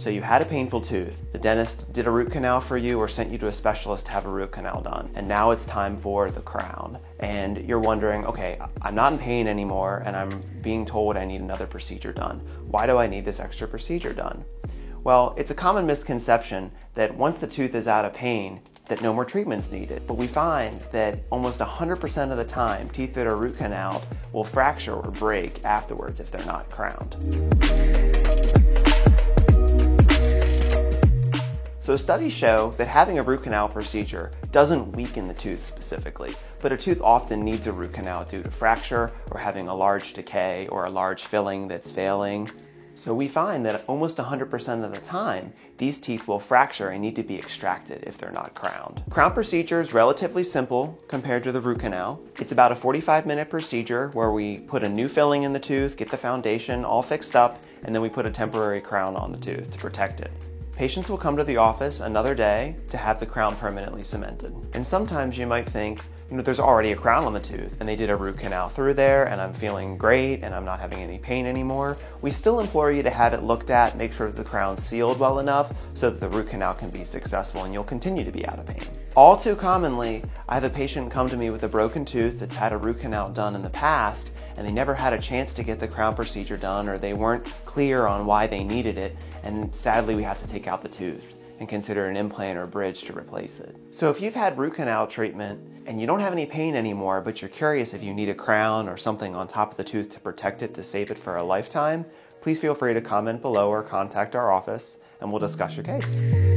So you had a painful tooth, the dentist did a root canal for you or sent you to a specialist to have a root canal done, and now it's time for the crown. And you're wondering, okay, I'm not in pain anymore and I'm being told I need another procedure done. Why do I need this extra procedure done? Well, it's a common misconception that once the tooth is out of pain, that no more treatment's needed. But we find that almost 100% of the time, teeth that are root canaled will fracture or break afterwards if they're not crowned. So studies show that having a root canal procedure doesn't weaken the tooth specifically, but a tooth often needs a root canal due to fracture or having a large decay or a large filling that's failing. So we find that almost 100% of the time, these teeth will fracture and need to be extracted if they're not crowned. Crown procedure is relatively simple compared to the root canal. It's about a 45-minute procedure where we put a new filling in the tooth, get the foundation all fixed up, and then we put a temporary crown on the tooth to protect it. Patients will come to the office another day to have the crown permanently cemented. And sometimes you might think, there's already a crown on the tooth and they did a root canal through there and I'm feeling great and I'm not having any pain anymore. We still implore you to have it looked at, make sure that the crown's sealed well enough so that the root canal can be successful and you'll continue to be out of pain. All too commonly, I have a patient come to me with a broken tooth that's had a root canal done in the past and they never had a chance to get the crown procedure done or they weren't clear on why they needed it, and sadly we have to take out the tooth and consider an implant or bridge to replace it. So if you've had root canal treatment and you don't have any pain anymore, but you're curious if you need a crown or something on top of the tooth to protect it to save it for a lifetime, please feel free to comment below or contact our office and we'll discuss your case.